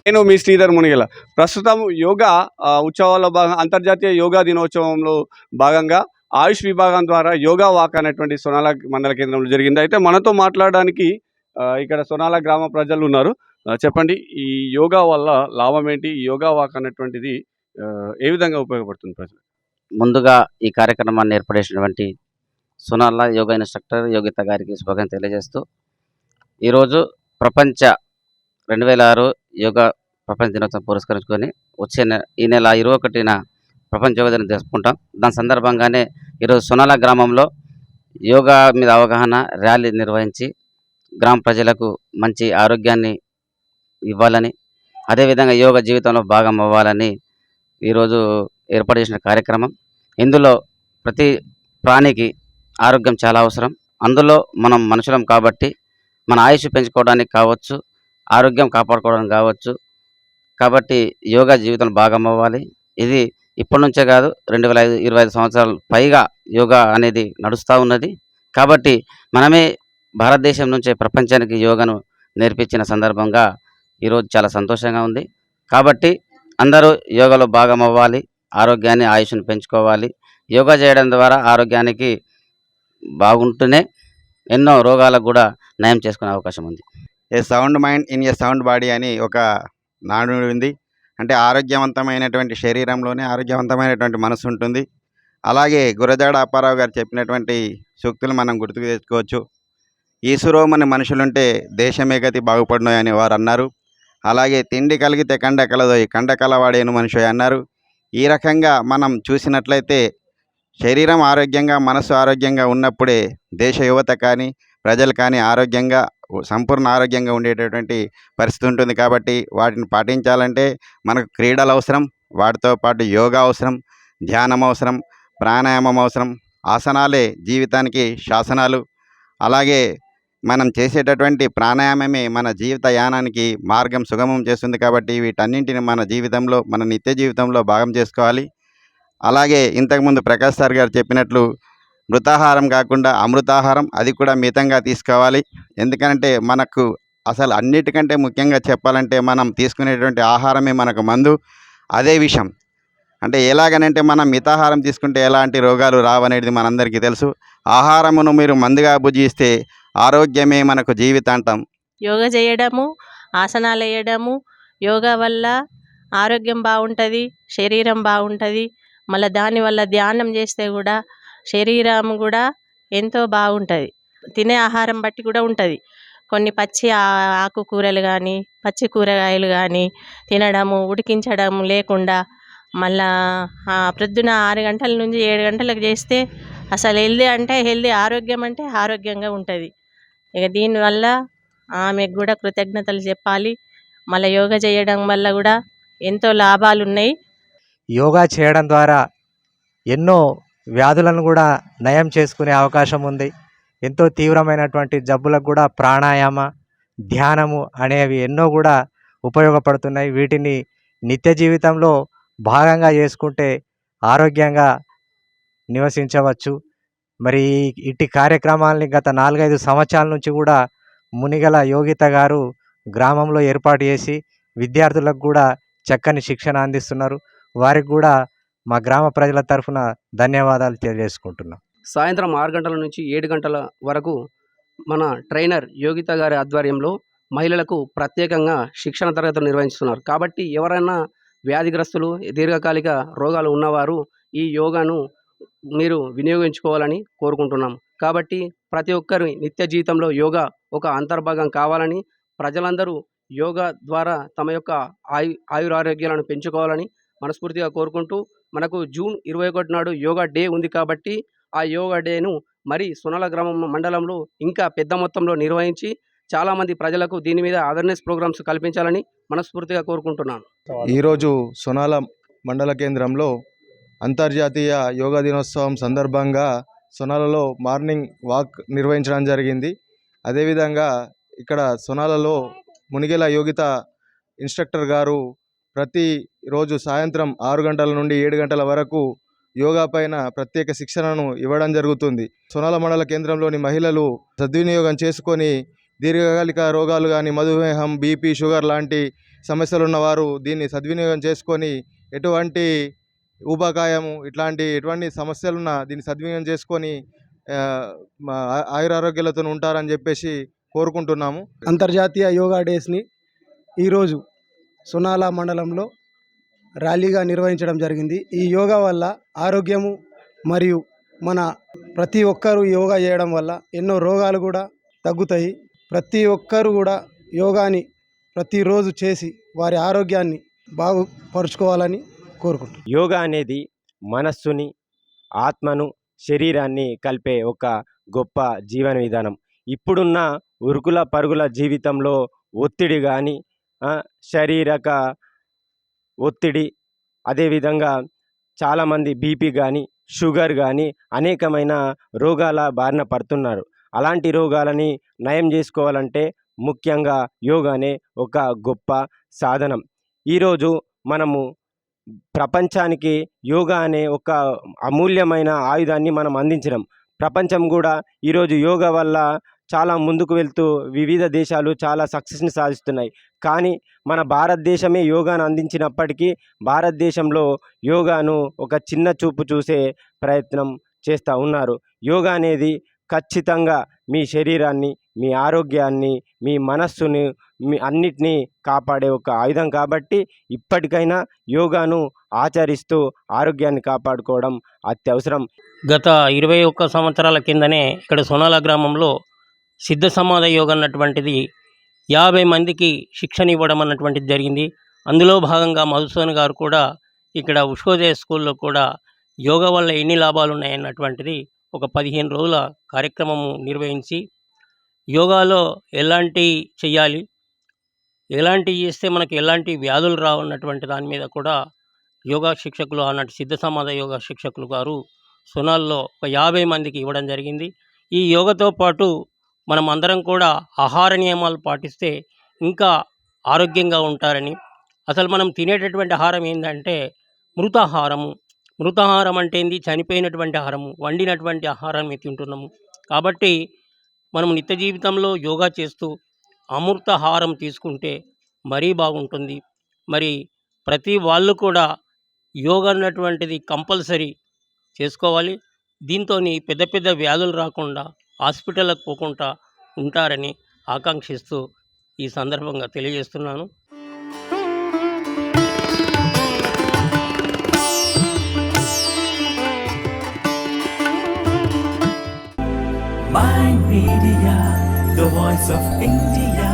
నేను మీ శ్రీధర్ మునిగెల. ప్రస్తుతం యోగా ఉత్సవాల్లో భాగంగా అంతర్జాతీయ యోగా దినోత్సవంలో భాగంగా ఆయుష్ విభాగం ద్వారా యోగా వాక్ అనేటువంటి సోనాల మండల కేంద్రంలో జరిగింది. అయితే మనతో మాట్లాడడానికి ఇక్కడ సోనాల గ్రామ ప్రజలు ఉన్నారు. చెప్పండి, ఈ యోగా వల్ల లాభం ఏంటి? ఈ యోగా వాక్ అనేటువంటిది ఏ విధంగా ఉపయోగపడుతుంది ప్రజలకు? ముందుగా ఈ కార్యక్రమాన్ని ఏర్పడేసినటువంటి సోనాల యోగా ఇన్స్ట్రక్టర్ యోగిత గారికి శుభాకాంక్షలు తెలియజేస్తూ, ఈరోజు ప్రపంచ 2006 యోగా ప్రపంచ దినోత్సవం పురస్కరించుకొని ఈ నెల 21న ప్రపంచ యోగా దినం జరుపుకుంటాం. దాని సందర్భంగానే ఈరోజు సోనాల గ్రామంలో యోగా మీద అవగాహన ర్యాలీ నిర్వహించి గ్రామ ప్రజలకు మంచి ఆరోగ్యాన్ని ఇవ్వాలని, అదేవిధంగా యోగా జీవితంలో భాగం అవ్వాలని ఈరోజు ఏర్పాటు చేసిన కార్యక్రమం. ఇందులో ప్రతి ప్రాణికి ఆరోగ్యం చాలా అవసరం. అందులో మనం మనుషులం కాబట్టి మన ఆయుష్ పెంచుకోవడానికి కావచ్చు, ఆరోగ్యం కాపాడుకోవడానికి కావచ్చు. కాబట్టి యోగా జీవితంలో భాగం అవ్వాలి. ఇది ఇప్పటి నుంచే కాదు, 25 సంవత్సరాలు పైగా యోగా అనేది నడుస్తూ ఉన్నది. కాబట్టి మనమే భారతదేశం నుంచే ప్రపంచానికి యోగాను నేర్పించిన సందర్భంగా ఈరోజు చాలా సంతోషంగా ఉంది. కాబట్టి అందరూ యోగాలో భాగం అవ్వాలి, ఆరోగ్యాన్ని ఆయుష్ను పెంచుకోవాలి. యోగా చేయడం ద్వారా ఆరోగ్యానికి బాగుంటూనే ఎన్నో రోగాలకు కూడా నయం చేసుకునే అవకాశం ఉంది. A sound mind in a sound body అని ఒక నానుడి ఉంది. అంటే ఆరోగ్యవంతమైనటువంటి శరీరంలోనే ఆరోగ్యవంతమైనటువంటి మనసు ఉంటుంది. అలాగే గురజాడ అప్పారావు గారు చెప్పినటువంటి సూక్తులు మనం గుర్తుకు తెచ్చుకోవచ్చు. ఈసురోమని మనుషులుంటే దేశమే గతి బాగుపడినోయ్ అని వారు అన్నారు. అలాగే తిండి కలిగితే కండ కలదోయ్, కండ కలవాడేను మనిషి అన్నారు. ఈ రకంగా మనం చూసినట్లయితే శరీరం ఆరోగ్యంగా మనసు ఆరోగ్యంగా ఉన్నప్పుడే దేశ యువత కానీ ప్రజలు కానీ ఆరోగ్యంగా సంపూర్ణ ఆరోగ్యంగా ఉండేటటువంటి పరిస్థితి ఉంటుంది. కాబట్టి వాటిని పాటించాలంటే మనకు క్రీడలు అవసరం, వాటితో పాటు యోగా అవసరం, ధ్యానం అవసరం, ప్రాణాయామం అవసరం. ఆసనాలే జీవితానికి శాసనాలు. అలాగే మనం చేసేటటువంటి ప్రాణాయామమే మన జీవిత యానానికి మార్గం సుగమం చేస్తుంది. కాబట్టి వీటన్నింటిని మన జీవితంలో, మన నిత్య జీవితంలో భాగం చేసుకోవాలి. అలాగే ఇంతకుముందు ప్రకాష్ సార్ గారు చెప్పినట్లు మృతాహారం కాకుండా అమృతాహారం, అది కూడా మితంగా తీసుకోవాలి. ఎందుకంటే మనకు అసలు అన్నిటికంటే ముఖ్యంగా చెప్పాలంటే మనం తీసుకునేటువంటి ఆహారమే మనకు మందు. అదే విషయం అంటే ఎలాగనంటే మనం మితాహారం తీసుకుంటే ఎలాంటి రోగాలు రావనేది మనందరికీ తెలుసు. ఆహారమును మీరు మందుగా భుజిస్తే ఆరోగ్యమే మనకు జీవితాంతం. యోగా చేయడము, ఆసనాలు వేయడము, యోగా వల్ల ఆరోగ్యం బాగుంటుంది, శరీరం బాగుంటుంది. మళ్ళీ దానివల్ల ధ్యానం చేస్తే కూడా శరీరం కూడా ఎంతో బాగుంటుంది. తినే ఆహారం బట్టి కూడా ఉంటుంది. కొన్ని పచ్చి ఆకుకూరలు కానీ పచ్చి కూరగాయలు కానీ తినడము, ఉడికించడం లేకుండా మళ్ళా ప్రొద్దున 6 గంటల నుంచి 7 గంటలకు చేస్తే అసలు హెల్దీ అంటే హెల్దీ, ఆరోగ్యం అంటే ఆరోగ్యంగా ఉంటుంది. ఇక దీనివల్ల ఆమెకు కూడా కృతజ్ఞతలు చెప్పాలి. మళ్ళీ యోగా చేయడం వల్ల కూడా ఎంతో లాభాలు ఉన్నాయి. యోగా చేయడం ద్వారా ఎన్నో వ్యాధులను కూడా నయం చేసుకునే అవకాశం ఉంది. ఎంతో తీవ్రమైనటువంటి జబ్బులకు కూడా ప్రాణాయామ, ధ్యానము అనేవి ఎన్నో కూడా ఉపయోగపడుతున్నాయి. వీటిని నిత్య జీవితంలో భాగంగా చేసుకుంటే ఆరోగ్యంగా నివసించవచ్చు. మరి ఇట్టి కార్యక్రమాలని గత 4-5 సంవత్సరాల నుంచి కూడా మునిగల యోగిత గారు గ్రామంలో ఏర్పాటు చేసి విద్యార్థులకు కూడా చక్కని శిక్షణ అందిస్తున్నారు. వారికి కూడా మా గ్రామ ప్రజల తరఫున ధన్యవాదాలు తెలియజేసుకుంటున్నాం. సాయంత్రం 6 గంటల నుంచి 7 గంటల వరకు మన ట్రైనర్ యోగిత గారి ఆధ్వర్యంలో మహిళలకు ప్రత్యేకంగా శిక్షణ తరగతులు నిర్వహిస్తున్నారు. కాబట్టి ఎవరైనా వ్యాధిగ్రస్తులు, దీర్ఘకాలిక రోగాలు ఉన్నవారు ఈ యోగాను మీరు వినియోగించుకోవాలని కోరుకుంటున్నాం. కాబట్టి ప్రతి ఒక్కరి నిత్య జీవితంలో యోగా ఒక అంతర్భాగం కావాలని, ప్రజలందరూ యోగా ద్వారా తమ యొక్క ఆయురారోగ్యాలను పెంచుకోవాలని మనస్ఫూర్తిగా కోరుకుంటూ, మనకు జూన్ 21 నాడు యోగా డే ఉంది. కాబట్టి ఆ యోగా డేను మరి సోనాల గ్రామం మండలంలో ఇంకా పెద్ద మొత్తంలో నిర్వహించి చాలామంది ప్రజలకు దీని మీద అవేర్నెస్ ప్రోగ్రామ్స్ కల్పించాలని మనస్ఫూర్తిగా కోరుకుంటున్నాను. ఈరోజు సోనాల మండల కేంద్రంలో అంతర్జాతీయ యోగా దినోత్సవం సందర్భంగా సోనాలలో మార్నింగ్ వాక్ నిర్వహించడం జరిగింది. అదేవిధంగా ఇక్కడ సోనాలలో మునిగెల యోగిత ఇన్స్ట్రక్టర్ గారు ప్రతిరోజు సాయంత్రం 6 గంటల నుండి 7 గంటల వరకు యోగా పైన ప్రత్యేక శిక్షణను ఇవ్వడం జరుగుతుంది. సోనాల మండల కేంద్రంలోని మహిళలు సద్వినియోగం చేసుకొని దీర్ఘకాలిక రోగాలు కానీ మధుమేహం, బీపీ, షుగర్ లాంటి సమస్యలు ఉన్నవారు దీన్ని సద్వినియోగం చేసుకొని ఎటువంటి ఊబకాయము ఎటువంటి సమస్యలున్నా దీన్ని సద్వినియోగం చేసుకొని ఆయురారోగ్యాలతో ఉంటారని చెప్పేసి కోరుకుంటున్నాము. అంతర్జాతీయ యోగా డేస్ని ఈరోజు సొనాల మండలంలో ర్యాలీగా నిర్వహించడం జరిగింది. ఈ యోగా వల్ల ఆరోగ్యము మరియు మన ప్రతి ఒక్కరూ యోగా చేయడం వల్ల ఎన్నో రోగాలు కూడా తగ్గుతాయి. ప్రతి ఒక్కరు కూడా యోగాని ప్రతిరోజు చేసి వారి ఆరోగ్యాన్ని బాగుపరుచుకోవాలని కోరుకుంటున్నాను. యోగా అనేది మనస్సుని, ఆత్మను, శరీరాన్ని కలిపే ఒక గొప్ప జీవన విధానం. ఇప్పుడున్న ఉరుకుల పరుగుల జీవితంలో ఒత్తిడి కానీ, శారీరక ఒత్తిడి, అదేవిధంగా చాలామంది బీపీ కానీ, షుగర్ కానీ అనేకమైన రోగాల బారిన పడుతున్నారు. అలాంటి రోగాలని నయం చేసుకోవాలంటే ముఖ్యంగా యోగానే ఒక గొప్ప సాధనం. ఈరోజు మనము ప్రపంచానికి యోగా అనే ఒక అమూల్యమైన ఆయుధాన్ని మనం అందించడం. ప్రపంచం కూడా ఈరోజు యోగా వల్ల చాలా ముందుకు వెళ్తూ వివిధ దేశాలు చాలా సక్సెస్ని సాధిస్తున్నాయి. కానీ మన భారతదేశమే యోగాను అందించినప్పటికీ భారతదేశంలో యోగాను ఒక చిన్న చూపు చూసే ప్రయత్నం చేస్తూ ఉన్నారు. యోగా అనేది ఖచ్చితంగా మీ శరీరాన్ని, మీ ఆరోగ్యాన్ని, మీ మనస్సుని, మీ అన్నిటినీ కాపాడే ఒక ఆయుధం కాబట్టి ఇప్పటికైనా యోగాను ఆచరిస్తూ ఆరోగ్యాన్ని కాపాడుకోవడం అత్యవసరం. గత 21 సంవత్సరాల కిందనే ఇక్కడ సొనాల గ్రామంలో సిద్ధ సమాధ యోగా అన్నటువంటిది 50 మందికి శిక్షణ ఇవ్వడం అన్నటువంటిది జరిగింది. అందులో భాగంగా మధుసూదన్ గారు కూడా ఇక్కడ ఉషోదయ స్కూల్లో కూడా యోగా వల్ల ఎన్ని లాభాలు ఉన్నాయన్నటువంటిది ఒక 15 రోజుల కార్యక్రమము నిర్వహించి యోగాలో ఎలాంటి చేయాలి, ఎలాంటి చేస్తే మనకి ఎలాంటి వ్యాధులు రావన్నటువంటి దాని మీద కూడా యోగా శిక్షకులు, ఆనాటి సిద్ధ సమాధ యోగా శిక్షకులు గారు సొనాల్లో ఒక 50 మందికి ఇవ్వడం జరిగింది. ఈ యోగతో పాటు మనం అందరం కూడా ఆహార నియమాలు పాటిస్తే ఇంకా ఆరోగ్యంగా ఉంటారని, అసలు మనం తినేటటువంటి ఆహారం ఏంటంటే మృతాహారము. మృతాహారం అంటే ఏంది? చనిపోయినటువంటి ఆహారము, వండినటువంటి ఆహారం తింటున్నాము. కాబట్టి మనం నిత్య జీవితంలో యోగా చేస్తూ అమృతాహారం తీసుకుంటే మరీ బాగుంటుంది. మరి ప్రతి వాళ్ళు కూడా యోగా అన్నటువంటిది కంపల్సరీ చేసుకోవాలి. దీంతో పెద్ద పెద్ద వ్యాధులు రాకుండా హాస్పిటల్కి పోకుండా ఉంటారని ఆకాంక్షిస్తూ ఈ సందర్భంగా తెలియజేస్తున్నాను. Mind Media, the voice of India.